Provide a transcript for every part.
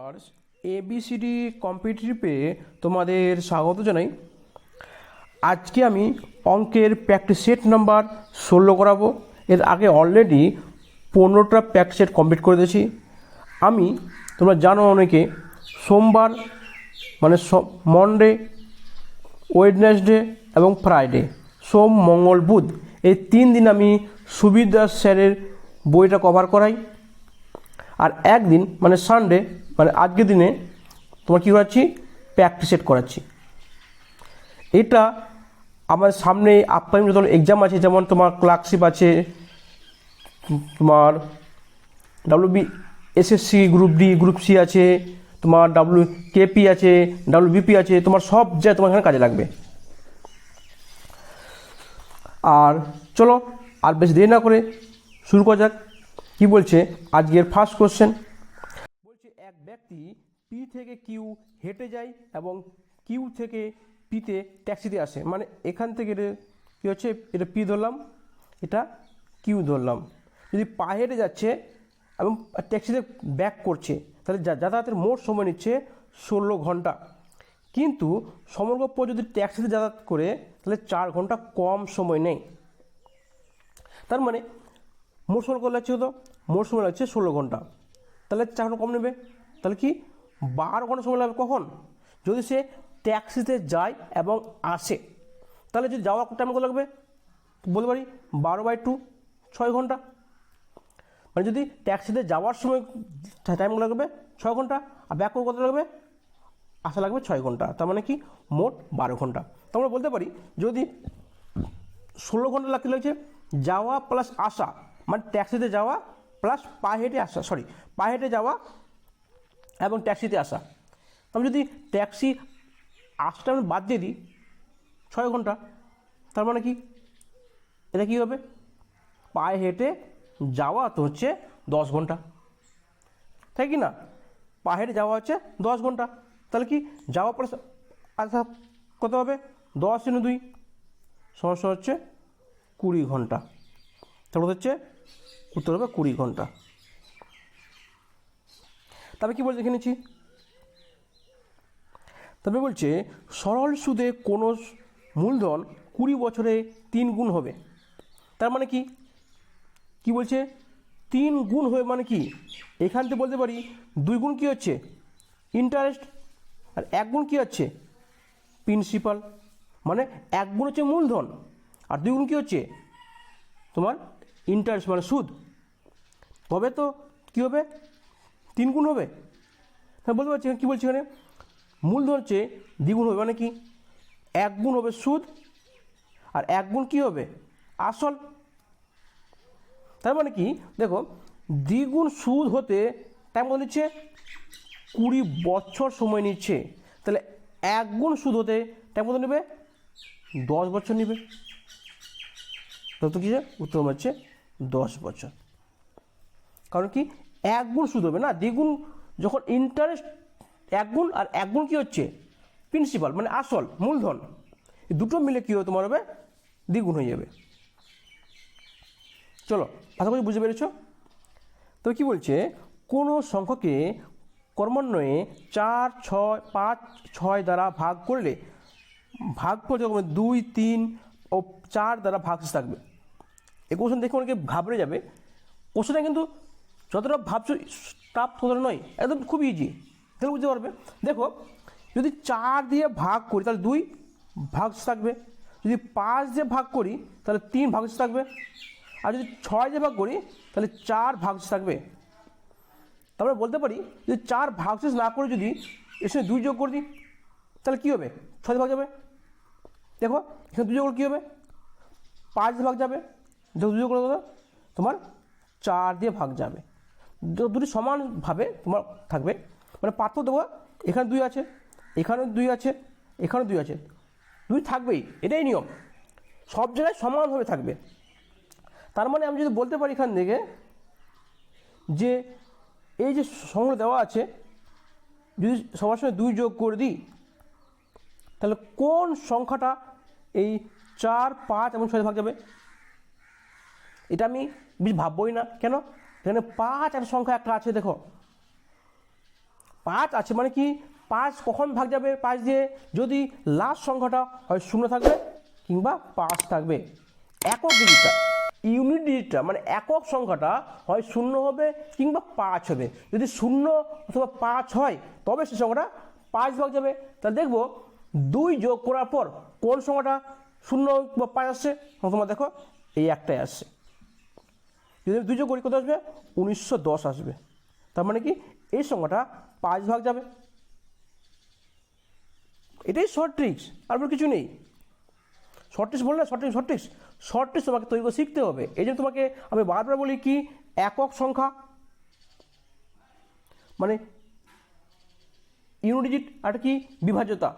Viewers, ABCD কম্পিটিটিভে তোমাদের স্বাগত জানাই। আজকে আমি অঙ্কের প্র্যাকটিস সেট নাম্বার 16 করাবো। এর আগে অলরেডি 15টা প্র্যাকটিস সেট কমপ্লিট করে দিয়েছি। আমি তোমরা জানো অনেকে সোমবার মানে মন্ডে, ওয়েডনেসডে এবং ফ্রাইডে, সোম মঙ্গল বুধ, এই 3 দিন আমি সুবিদাস স্যারের বইটা কভার করাই। আর একদিন মানে সানডে মানে আজকের দিনে তোমার কী করাচ্ছি, প্র্যাকটিস সেট করাচ্ছি। এটা আমার সামনে আপকামিং যত এক্সাম আছে, যেমন তোমার ক্লার্কশিপ আছে, তোমার WB SSC group D group C আছে, তোমার WKP আছে, WBP আছে, তোমার সব যা তোমার এখানে কাজে লাগবে। আর চলো আর বেশি দেরি না করে শুরু করা যাক। কি বলছে আজকের ফার্স্ট কোশ্চেন, বলছে এক ব্যক্তি পি থেকে কিউ হেঁটে যায় এবং কিউ থেকে পিতে ট্যাক্সিতে আসে। মানে এখান থেকে কী হচ্ছে, এটা পি ধরলাম, এটা কিউ ধরলাম। যদি পা হেঁটে যাচ্ছে এবং ট্যাক্সিতে ব্যাক করছে, তাহলে যাতায়াতের মোট সময় নিচ্ছে 16 ঘন্টা। কিন্তু সমগ্র যদি ট্যাক্সিতে যাতায়াত করে তাহলে 4 ঘন্টা কম সময় নেই। তার মানে মোট সময় কত লাগছে, হতো মোট সময় লাগছে 16 ঘন্টা, তাহলে 4 ঘন্টা কম নেবে। তাহলে কি 12 ঘন্টা সময় লাগবে কখন, যদি সে ট্যাক্সিতে যায় এবং আসে। তাহলে যদি যাওয়ার টাইম কত লাগবে বলতে পারি 12/2, 6 ঘন্টা। মানে যদি ট্যাক্সিতে যাওয়ার সময় টাইম লাগবে 6 ঘন্টা, আর ব্যাক করে কত লাগবে, আসা লাগবে 6 ঘন্টা। তার মানে কি মোট 12 ঘন্টা। তো আমরা বলতে পারি যদি 16 ঘন্টা লাগছে যাওয়া প্লাস আসা, মানে ট্যাক্সিতে যাওয়া প্লাস পায়ে হেঁটে যাওয়া এবং ট্যাক্সিতে আসা। আমি যদি ট্যাক্সি আসাটা আমি বাদ দিয়ে দিই 6 ঘন্টা, তার মানে কি এটা কী হবে, পায়ে হেঁটে যাওয়া তো হচ্ছে 10 ঘন্টা, তাই কি না? পায়ে হেঁটে যাওয়া হচ্ছে 10 ঘন্টা, তাহলে কি যাওয়া প্লাস আসা কত হবে, 10 × 2 সমস্যা হচ্ছে 20 ঘন্টা। তারপর হচ্ছে উত্তর হবে 20 ঘন্টা। তবে কি বলছে দেখে নিচ্ছি। তবে বলছে সরল সুদে কোনো মূলধন 20 বছরে 3 গুণ হবে। তার মানে কি বলছে 3 গুণ হবে, মানে কি এখান থেকে বলতে পারি 2 গুণ কী হচ্ছে ইন্টারেস্ট, আর 1 গুণ কী হচ্ছে প্রিন্সিপাল। মানে 1 গুণ হচ্ছে মূলধন আর 2 গুণ কী হচ্ছে তোমার ইন্টারেস্ট মানে সুদ। তবে তো কী হবে 3 গুণ হবে। হ্যাঁ বলতে পারছি, কী বলছি এখানে মূলধন হচ্ছে দ্বিগুণ হবে, মানে কি 1 গুণ হবে সুদ আর 1 গুণ কী হবে আসল। তার মানে কি দেখো দ্বিগুণ সুদ হতে টাইম কত নিচ্ছে 20 বছর সময় নিচ্ছে, তাহলে 1 গুণ সুদ হতে টাইম কত নেবে 10 বছর নেবে। তত কী উত্তর হচ্ছে 10 বছর। কারণ কি 1 গুণ সুদ হবে না, দ্বিগুণ যখন ইন্টারেস্ট 1 গুণ আর 1 গুণ কী হচ্ছে প্রিন্সিপাল মানে আসল মূলধন, এই দুটো মিলে কী হবে তোমার হবে দ্বিগুণ হয়ে যাবে। চলো আশা করি বুঝতে পেরেছ। তো কী বলছে কোনো সংখ্যাকে ক্রমান্বয়ে 4, 6, 5, 6 দ্বারা ভাগ করলে ভাগফল যখন 2, 3 ও 4 দ্বারা ভাগশেষ থাকবে। এই কোশ্চেন দেখে অনেকে ঘাবড়ে যাবে। কোশ্চেনটা কিন্তু যতটা ভাবছো টাফ ততটা নয়, একদম খুব ইজি, তাহলে বুঝতে পারবে। দেখো যদি 4 দিয়ে ভাগ করি তাহলে 2 ভাগশেষ থাকবে, যদি 5 দিয়ে ভাগ করি তাহলে 3 ভাগশেষ থাকবে, আর যদি 6 দিয়ে ভাগ করি তাহলে 4 ভাগশেষ থাকবে। তারপরে বলতে পারি যদি 4 ভাগশেষ না করে যদি এর সঙ্গে 2 যোগ করে দিই তাহলে কী হবে 6 দিয়ে ভাগ যাবে। দেখো এখানে 2 যোগ করে কী হবে 5 দিয়ে ভাগ যাবে, 2 যোগ করে তোমার 4 দিয়ে ভাগ যাবে। দুটি সমানভাবে তোমার থাকবে, মানে পার্থক্য দেবো এখানে 2 আছে, এখানেও 2 আছে, এখানেও 2 আছে, 2 থাকবেই, এটাই নিয়ম, সব জায়গায় সমানভাবে থাকবে। তার মানে আমি যদি বলতে পারি এখান থেকে যে এই যে সংখ্যা দেওয়া আছে যদি সবার সঙ্গে 2 যোগ করে দিই তাহলে কোন সংখ্যাটা এই 4, 5 এবং 6 ভাগ যাবে, এটা আমি বেশ ভাববই না। কেন, এখানে 5 একটা সংখ্যা একটা আছে, দেখো 5 আছে মানে কি 5 কখন ভাগ যাবে 5 দিয়ে, যদি লাস্ট সংখ্যাটা হয় 0 থাকবে কিংবা 5 থাকবে। একক ডিজিটটা, ইউনিট ডিজিটটা মানে একক সংখ্যাটা হয় 0 হবে কিংবা 5 হবে। যদি 0 অথবা 5 হয় তবে সেই সংখ্যাটা 5 ভাগ যাবে। তাহলে দেখবো 2 যোগ করার পর কোন সংখ্যাটা 0 বা 5 আসছে, তোমরা দেখো এই একটাই আসছে। যদি 2 যোগ করি কত আসবে 1910 আসবে। তার মানে কি এই সংখ্যাটা 5 ভাগ যাবে। এটাই শর্ট ট্রিক্স, আর কিছু নেই। শর্ট ট্রিক্স বললে শর্ট ট্রিক্স তোমাকে তৈরি করে শিখতে হবে। এই জন্য তোমাকে আমি বারবার বলি কি একক সংখ্যা মানে ইউনিট ডিজিট, আর কি বিভাজ্যতা।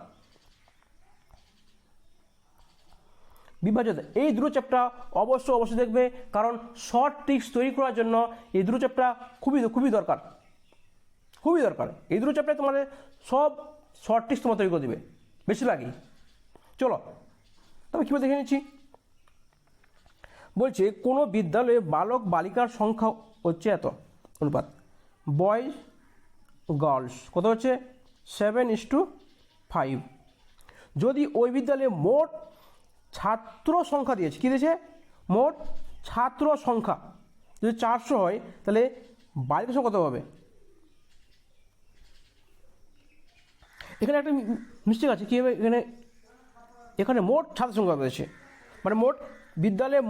এই দুটো চ্যাপ্টার অবশ্যই দেখবে, কারণ শর্ট ট্রিক্স তৈরি করার জন্য এই দুটো চ্যাপ্টার খুবই দরকার। এই দুটো চ্যাপ্টার তোমাদের সব শর্ট ট্রিক্স তোমার তৈরি করে দেবে বেশিরভাগই। চলো তবে কীভাবে দেখে নিচ্ছি। বলছে কোনো বিদ্যালয়ে বালক বালিকার সংখ্যা হচ্ছে এত অনুপাত, বয়েজ গার্লস কত হচ্ছে 7:5। যদি ওই বিদ্যালয়ে মোট ছাত্র সংখ্যা দিয়েছে, কী দিয়েছে মোট ছাত্র সংখ্যা যদি 400 হয় তাহলে বালিকার সংখ্যা কত হবে। এখানে একটা মিস্টেক আছে, কী হবে এখানে মোট ছাত্র সংখ্যা রয়েছে, মানে মোট বিদ্যালয়ে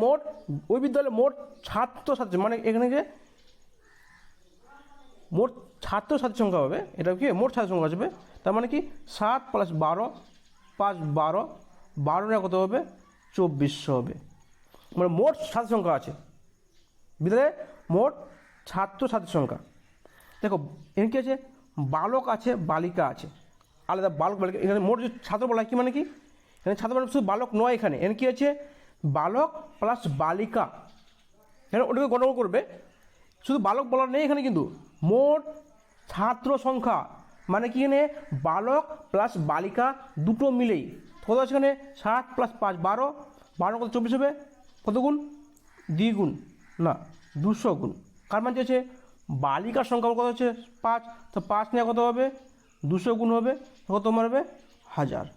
ওই বিদ্যালয়ে মোট ছাত্রছাত্রী, মানে এখানে যে মোট ছাত্রছাত্রী সংখ্যা হবে, এটা কি মোট ছাত্র সংখ্যা আসবে। তার মানে কি 7 + 12 5 12 12 কত হবে 2400 হবে। মানে মোট ছাত্র সংখ্যা আছে বিদ্যালয়ে, মোট ছাত্রছাত্রী সংখ্যা। দেখো এখানে কী আছে বালক আছে বালিকা আছে, আলাদা বালক বালিকা। এখানে মোট যে ছাত্র বলা হয় কি মানে কি, এখানে ছাত্র মানে শুধু বালক নয়, এখানে কী আছে বালক প্লাস বালিকা। এখানে ওটাকে গণনা করবে, শুধু বালক বলা নেই এখানে, কিন্তু মোট ছাত্র সংখ্যা মানে কি এখানে বালক প্লাস বালিকা দুটো মিলেই কত আছে এখানে 7 + 5 12 12 কত 24 হবে, কত গুণ দ্বিগুণ না 200 গুণ। কার মান চেয়েছে বালিকার সংখ্যা কত হচ্ছে 5, তো 5 নিয়ে কত হবে 200 গুণ হবে, কত তোমার হবে 1000।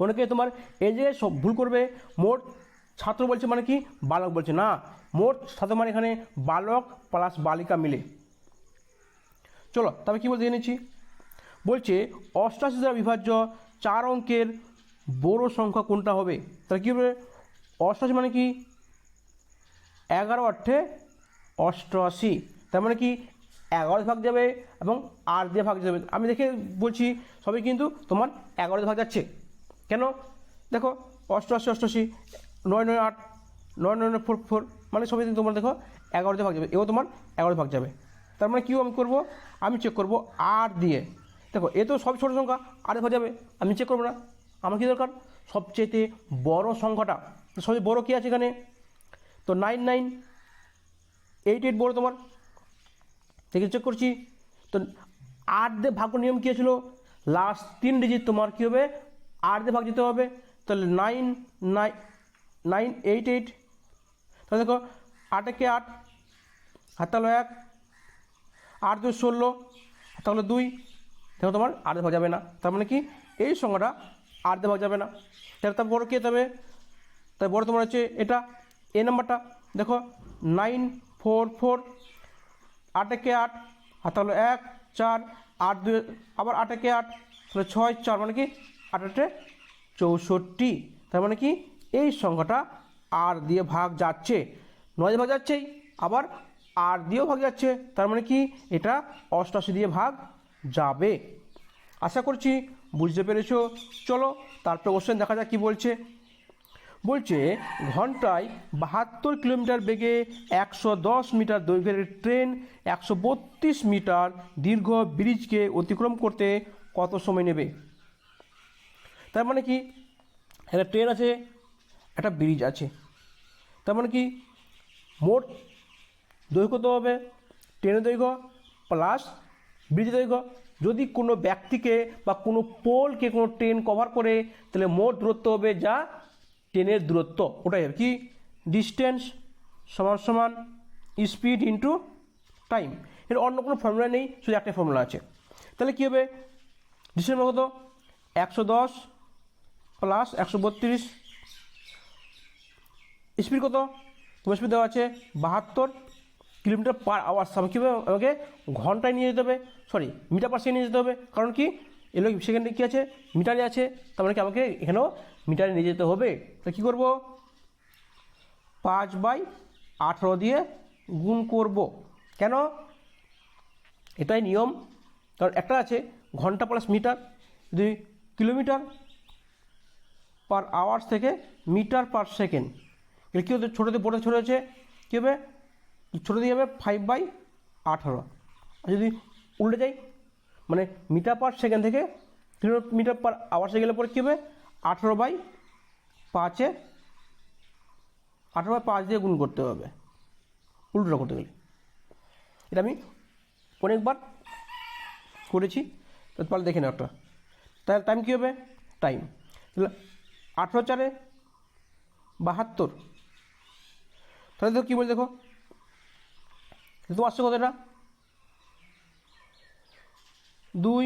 অনেকে তোমার এই যে সব ভুল করবে, মোট ছাত্র বলছে মানে কি বালক বলছে না, মোট ছাত্র মানে এখানে বালক প্লাস বালিকা মিলে। চলো তবে কী বলতে জেনেছি। বলছে 88 দ্বারা বিভাজ্য 4 অঙ্কের বড় সংখ্যা কোনটা হবে। তাহলে কী হবে 88 মানে কি 11 8 88, তার মানে কি 11 ভাগ যাবে এবং 8 দিয়ে ভাগ যাবে। আমি দেখে বলছি সবই কিন্তু তোমার 11 দিয়ে ভাগ যাচ্ছে। কেন দেখো 88 88 9 9 8 9 9 4 4, মানে সবই তোমার দেখো 11 দিয়ে ভাগ যাবে, এও তোমার 11 ভাগ যাবে। তার মানে কীও আমি করবো, আমি চেক করবো 8 দিয়ে। দেখো এ তো সব ছোটো সংখ্যা 8 ভাগ যাবে, আমি চেক করবো না। আমার কী দরকার সবচেয়ে বড় সংখ্যাটা, সবচেয়ে বড় কী আছে এখানে, তো 9988 বড় তোমার, দেখে চেক করছি। তো 8 দিয়ে ভাগ নিয়ম কী ছিল, লাস্ট 3 ডিজিট তোমার কী হবে 8 দিয়ে ভাগ দিতে হবে। তাহলে 988, তাহলে দেখো 8 একে 8 হাত তাহলে 1, 8 2 16 তাহলে 2, দেখো তোমার 8 দিয়ে ভাগ যাবে না। তার মানে কি এই সংখ্যাটা 8 দিয়ে ভাগ যাবে না। তাহলে তার বড় কে যাবে, তাই বড় তোমার হচ্ছে এটা এই নাম্বারটা, দেখো 944, 8 একে 8 হাত তাহলে 1 4 8 2 আবার 8 একে 8 তাহলে 6 4, মানে কি 8 8 64। তার মানে কি এই সংখ্যাটা 8 দিয়ে ভাগ যাচ্ছে, 9 দিয়ে ভাগ যাচ্ছেই, আবার 8 দিয়েও ভাগ যাচ্ছে। তার মানে কি এটা 88 দিয়ে ভাগ যাবে। আশা করছি বুঝতে পেরেছো। চলো তারপর কোশ্চেন দেখা যাক কী বলছে। বলছে ঘন্টায় 72 কিলোমিটার বেগে 110 মিটার দৈর্ঘ্যের ট্রেন 132 মিটার দীর্ঘ ব্রিজকে অতিক্রম করতে কত সময় নেবে। তার মানে কি একটা ট্রেন আছে একটা ব্রিজ আছে, তার মানে কি মোট দৈর্ঘ্য তো হবে ট্রেনের দৈর্ঘ্য প্লাস ব্রিজের দৈর্ঘ্য। যদি কোনো ব্যক্তিকে বা কোনো পোলকে কোনো ট্রেন কভার করে তাহলে মোট দূরত্ব হবে যা ট্রেনের দূরত্ব, ওটাই হবে কি ডিস্টেন্স সমান সমান স্পিড ইন্টু টাইম। এর অন্য কোনো ফর্মুলা নেই, শুধু একটাই ফর্মুলা আছে। তাহলে কী হবে, ডিস্টেন্স কত, 110 প্লাস 132, স্পিড কত, তোমার স্পিড দেওয়া আছে 72 কিলোমিটার পার আওয়ার। কী হবে, আমাকে ঘন্টায় নিয়ে যেতে হবে, সরি মিটার পার সেকেন্ড নিয়ে যেতে হবে, কারণ কি এগুলো সেকেন্ডে কী আছে, মিটারে আছে, তার মানে কি আমাকে এখানেও মিটারে নিয়ে যেতে হবে। তো কী করবো, 5/18 দিয়ে গুণ করব। কেন, এটাই নিয়ম, কারণ একটা আছে ঘন্টা প্লাস মিটার, যদি কিলোমিটার পার আওয়ার্স থেকে মিটার পার সেকেন্ড, এটা কী হচ্ছে, ছোটোতে বড় ছোটো হচ্ছে, কী হবে, ছোটো দিয়ে হবে 5/18। যদি উল্টে যাই, মানে মিটার পার সেকেন্ড থেকে কিলোমিটার পার আওয়ার্সে গেলে পরে কী হবে, 18/5 18/5 দিয়ে গুণ করতে হবে, উল্টোটা করতে গেলে। এটা আমি অনেকবার করেছি, তাহলে দেখে নাও একটা। তাহলে টাইম কী হবে, টাইম তাহলে 18×4 72। তাহলে দেখো কী বলে, দেখো তো আসছে কত, এটা 2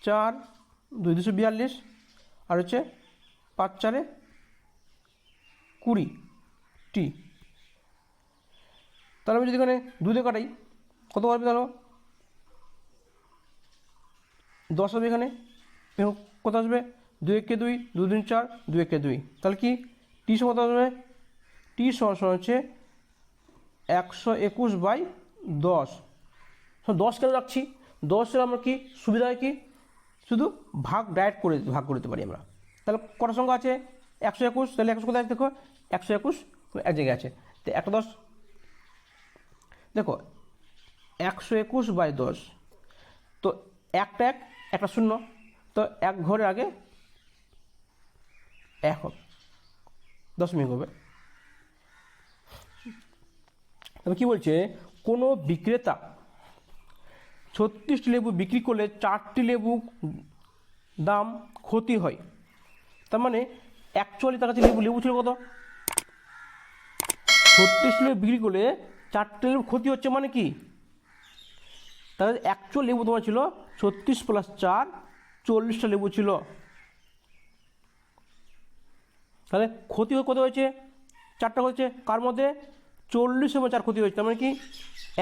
4 2 242, আর হচ্ছে 5×4 20 টি। তাহলে আমি যদি এখানে 2 দিয়ে কাটাই কত হবে, তাহলে 10 হবে, এখানে কত আসবে, 2 1 2 2 3 4 2 1 2, তাহলে কি টি সমান কত আসবে, টি সমান হচ্ছে 121/10। 10 কেন রাখছি, 10 আমার কি সুবিধা হয়, কি শুধু ভাগ করে দিতে পারি আমরা। তাহলে কটা সংখ্যা আছে, 121, তাহলে 100 কোথায় আছে, দেখো 121 এক জায়গায় আছে, তো 110, দেখো 121/10, তো একটা 1 একটা 0, তো এক ঘরের আগে 1 হবে, দশমিক হবে। তবে কী বলছে, কোনো বিক্রেতা 36টি লেবু বিক্রি করলে 4টি লেবু দাম ক্ষতি হয়। তার মানে অ্যাকচুয়ালি তার কাছে লেবু ছিল কত, 36 লেবু বিক্রি করলে 4টে লেবু ক্ষতি হচ্ছে, মানে কি তাহলে অ্যাকচুয়াল লেবু তোমার ছিল 36 + 4 40টা লেবু ছিল। তাহলে ক্ষতি কত হয়েছে, 4টা হয়েছে, কার মধ্যে 40 এবং 4 ক্ষতি হয়েছে, তার মানে কি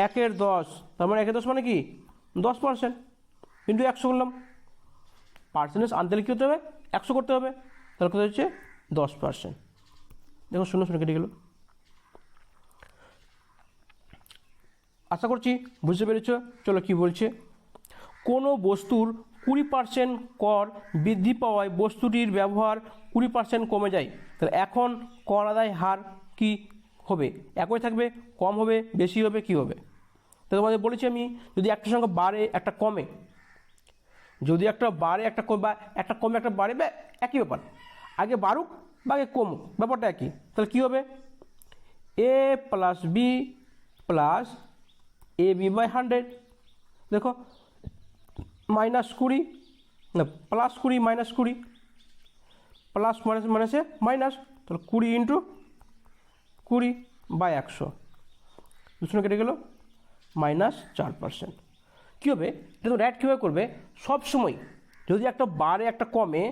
1/10, তার মানে 1/10 মানে কি 10%, কিন্তু 100 করলাম, পার্সেন্টেজ আনতে হলে কী হতে হবে, 100 করতে হবে, তাহলে কত হচ্ছে 10%। দেখো 0 0 কেটে গেল। আশা করছি বুঝতে পেরেছ। চলো কি বলছে, কোনো বস্তুর 20% কর বৃদ্ধি পাওয়ায় বস্তুটির ব্যবহার 20% কমে যায়। তাহলে এখন কর আদায় হার কি হবে, একই থাকবে, কম হবে, বেশি হবে, কি হবে। তো তোমাদের বলেছি আমি, যদি একটা সংখ্যা বাড়ে একটা কমে, যদি একটা বাড়ে একটা কমে, বা একটা কমে একটা বাড়ে, বা একই ব্যাপার, আগে বাড়ুক বা আগে কমুক, ব্যাপারটা একই। তাহলে কী হবে, a + b + ab/100, দেখো -20 না +20 -20 প্লাস মাইনাসে মাইনাস, তাহলে 20 × 20/100, 200 কেটে গেল, -4%। কী হবে, এটা তো র্যাট কীভাবে করবে, সবসময় যদি একটা বাড়ে একটা কমে,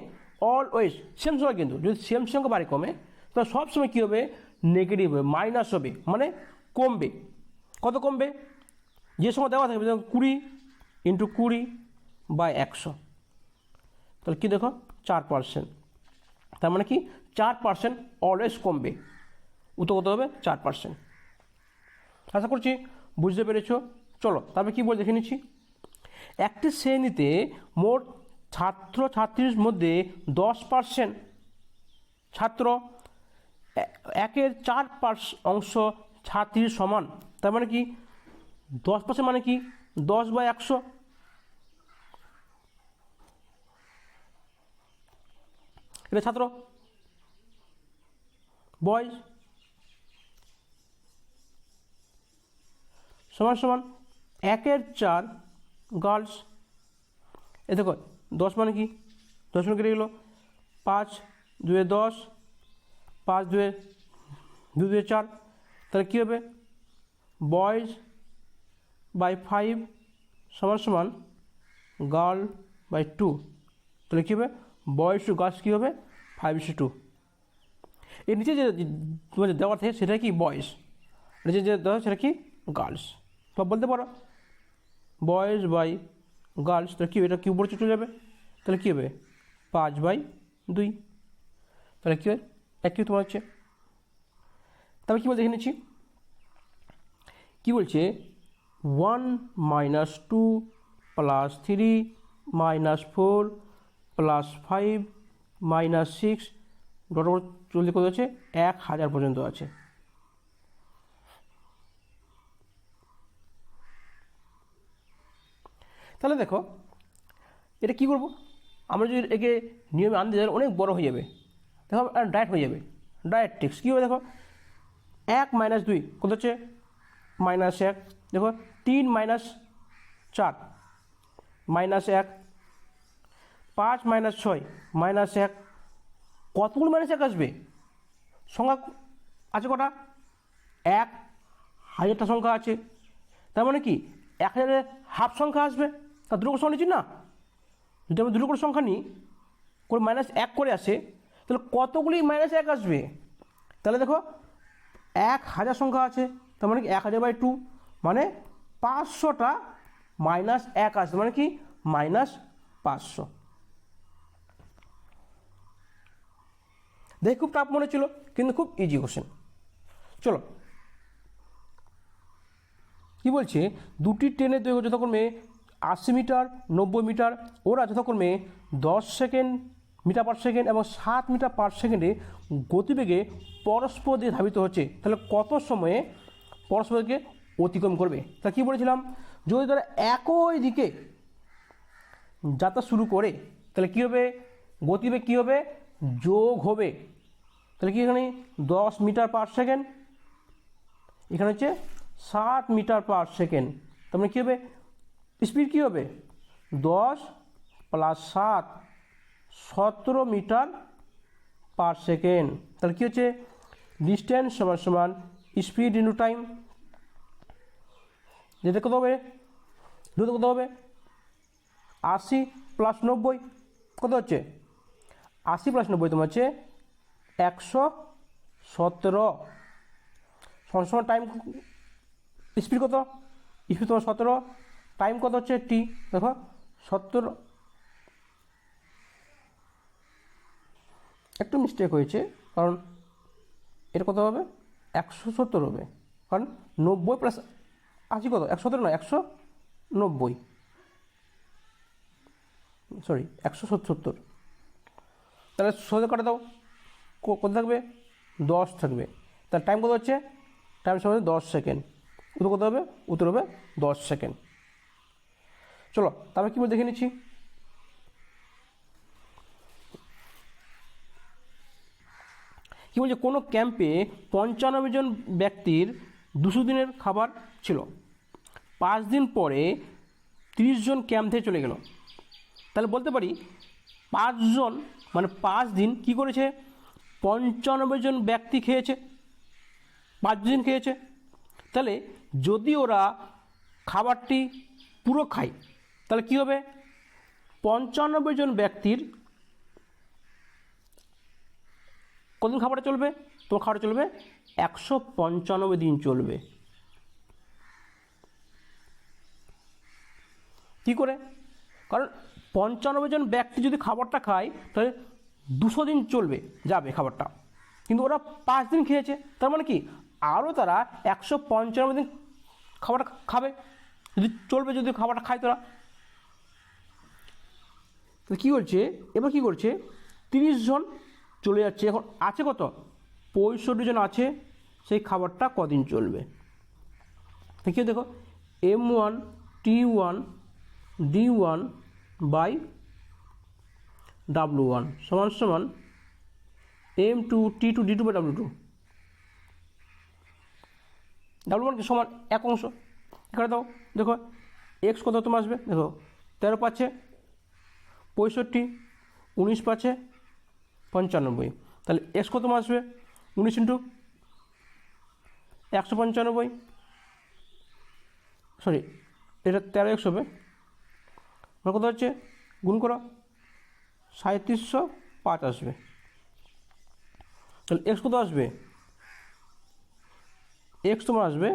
অলওয়েজ সেম সংখ্যা, কিন্তু যদি সেম সংখ্যা বাড়ে কমে, তাহলে সবসময় কী হবে, নেগেটিভ হবে, মাইনাস হবে, মানে কমবে। কত কমবে, যে সময় দেওয়া থাকবে, 20 × 20/100, তাহলে কী দেখো 4%, তার মানে কি 4% অলওয়েজ কমবে, উত্তর কত হবে 4%। আশা করছি বুঝতে পেরেছ। চলো তারপরে কী বলে দেখে নিচ্ছি, একটি শ্রেণীতে মোট ছাত্রছাত্রীর মধ্যে 10% ছাত্র, 1/4 ছাত্রীর সমান, তার মানে কি 10% মানে কি 10/100, এটা ছাত্র বয়েজ, সমান 1/4 গার্লস। এ দেখো 10 মানে কি, 10 মানে কেটে গেল, 5 2 10, 5 2 2 4, তাহলে কী হবে বয়েজ বাই 5 সমান সমান গার্ল বাই 2। তাহলে কী হবে, বয়েজ টু গার্লস কী হবে 5:2। এর নিচে যে তোমার দেওয়া থাকে সেটা কি বয়েজ, নিচে যে দেওয়া সেটা কি গার্লস। সব বলতে পারো বয়েজ বাই গার্লস, তাহলে কী এটা কি উপরে চলে যাবে, তাহলে কী হবে 5/2। তাহলে কী হয় একই তোমার হচ্ছে। তারপরে কী বলতে দেখে নিচ্ছি, কী বলছে 1 - 2 + 3 - 4 + 5 - 6 ডট চলতে কত আছে 1000 পর্যন্ত আছে। তাহলে দেখো এটা কী করবো, আমরা যদি একে নিয়মে আনতে যাই অনেক বড় হয়ে যাবে, দেখো ডাইরেক্ট হয়ে যাবে, ডাইরেক্ট টেক্সট কী হবে দেখো 1 - 2 কত হচ্ছে -1, দেখো 3 - 4 -1, 5 - 6 -1। কতগুলো -1 আসবে, সংখ্যা আছে কটা 1000টা সংখ্যা আছে, তার মানে কি 1000-এর হাফ সংখ্যা আসবে, তার দুটো করে সংখ্যা নিচ্ছি না, যদি আমরা দুটো করে সংখ্যা নিই করে -1 করে আসে তাহলে কতগুলি -1 আসবে, তাহলে দেখো 1000 সংখ্যা আছে, তার মানে কি 1000/2 মানে 500টা -1 আসবে, মানে কি -500। দেখে খুব টাফ মনে ছিল কিন্তু খুব ইজি কোশ্চেন। চলো কি বলছে, দুটি ট্রেনের দৈর্ঘ্য যথাক্রমে 80 মিটার 90 মিটার, ওরা যথাক্রমে 10 সেকেন্ড মিটার/সেকেন্ড এবং 7 মিটার/সেকেন্ডে গতিবেগে পরস্পর দিয়ে ধাবিত হচ্ছে, তাহলে কত সময়ে পরস্পরকে অতিক্রম করবে। তা কী বলেছিলাম, যদি তারা একই দিকে যাত্রা শুরু করে তাহলে কী হবে, গতিবেগ কী হবে যোগ হবে, তাহলে কি এখানে 10 মিটার/সেকেন্ড, এখানে হচ্ছে 7 মিটার/সেকেন্ড, তার মানে কী হবে স্পিড কী হবে 10 + 7 17 মিটার/সেকেন্ড। তাহলে কী হচ্ছে ডিস্টেন্স সমান স্পিড ইন্টু টাইম, যেটা কত হবে দ্রুত কত হবে 80 + 90 কত হচ্ছে 80 + 90 তোমার হচ্ছে 117 সমান টাইম স্পিড কত, স্পিড তোমার 17, টাইম কত হচ্ছে টি, দেখো 70, একটু মিস্টেক হয়েছে কারণ এটা কত হবে 170 হবে, কারণ 90 + 80 কত 117 নয় 190, সরি 170, তাহলে 100 কাটা দাও কত থাকবে 10 থাকবে, তাহলে টাইম কত হচ্ছে টাইম সমান 10 সেকেন্ড, উত্তর কত হবে উত্তর হবে 10 সেকেন্ড। চলো তারপরে কী বলে দেখে নিচ্ছি, কী বলছে কোনো ক্যাম্পে 95 জন ব্যক্তির 200 দিনের খাবার ছিল, 5 দিন পরে 30 জন ক্যাম্প থেকে চলে গেল, তাহলে বলতে পারি 5 জন মানে 5 দিন কী করেছে 95 জন ব্যক্তি খেয়েছে, 5 দিন খেয়েছে, তাহলে যদি ওরা খাবারটি পুরো খায় তাহলে কী হবে 95 জন ব্যক্তির কতদিন খাবারটা চলবে, তোমার খাবারটা চলবে 195 দিন চলবে। কী করে, কারণ 95 জন ব্যক্তি যদি খাবারটা খায় তাহলে 200 দিন চলবে যাবে খাবারটা, কিন্তু ওরা 5 দিন খেয়েছে, তার মানে কি আরও তারা 195 দিন খাবারটা খাবে, যদি চলবে যদি খাবারটা খায় তারা। তো কী করছে এবার কী করছে 30 জন চলে যাচ্ছে, এখন আছে কত 65 জন আছে, সেই খাবারটা কদিন চলবে, দেখি দেখো M1 T1 D1 by W1 সমান M2 T2 D2 by W2, W1 কি সমান 1 অংশ, এখানে দাও দেখো এক্স কত তোমার আসবে দেখো 13 পাচ্ছে 65, 19 পাচ্ছে 95, তাহলে এক্স কত আসবে 19 × 195, সরি এটা 13x হবে, মানে কত হচ্ছে গুণ করো 3705 আসবে। তাহলে এক্স কত আসবে, এক্স তোমার আসবে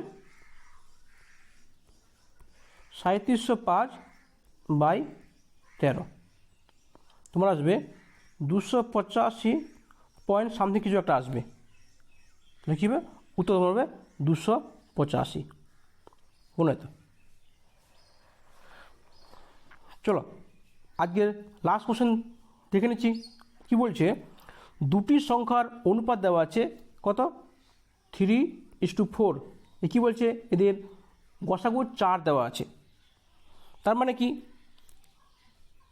3705/13, তোমার আসবে 285 পয়েন্ট সামথিং কিছু একটা আসবে। তাহলে কী হবে, উত্তর তোমার হবে 285। মনে তো। চলো আজকের লাস্ট কোশ্চেন দেখে নিচ্ছি। কী বলছে, দুটি সংখ্যার অনুপাত দেওয়া আছে কত 3:4। এ কী বলছে, এদের গসাগু 4 দেওয়া আছে। তার মানে কি,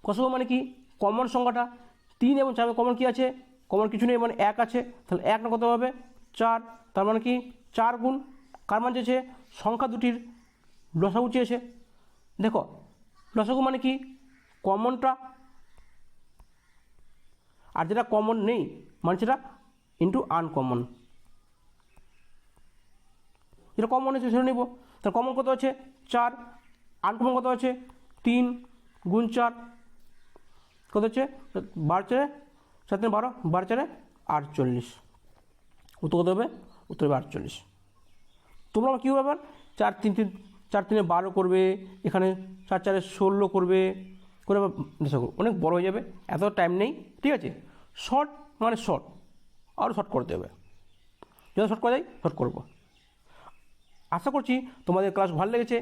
গসাগু মানে কি, কমন সংখ্যাটা 3 এবং 4 কমন কি আছে, কমন কিছু নেই, মানে 1 আছে। তাহলে 1 না কত হবে 4, তার মানে কি 4 গুণ কার মান চেয়েছে, সংখ্যা দুটির লসাগু চেয়েছে। দেখো লসাগু মানে কি, কমনটা আর যেটা কমন নেই মানে সেটা ইন্টু আনকমন। যেটা কমন আছে সেটা নেব। তার কমন কত আছে 4, আনকমন কত আছে 3 গুণ 4 কত হচ্ছে 12 4 7 12, 12 4 48। উত্তর কত হবে, উত্তর হবে 48। তোমরা কী ব্যাপার 4 3 3 4 3 12 করবে, এখানে 4 4 16 করবে, করে দেখো অনেক বড় হয়ে যাবে, এত টাইম নেই, ঠিক আছে। শর্ট মানে শর্ট, আরও শর্ট করতে হবে, যত শর্ট করা যায় শর্ট করবো। আশা করছি তোমাদের ক্লাস ভালো লেগেছে।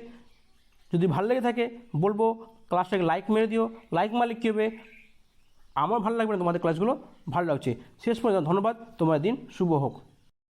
যদি ভালো লেগে থাকে বলবো ক্লাসটাকে লাইক মেরে দিও। লাইক মারলে কী হবে, আমার ভালো লাগবে না, তোমাদের ক্লাসগুলো ভালো লাগছে। শেষ পর্যন্ত ধন্যবাদ, তোমার দিন শুভ হোক।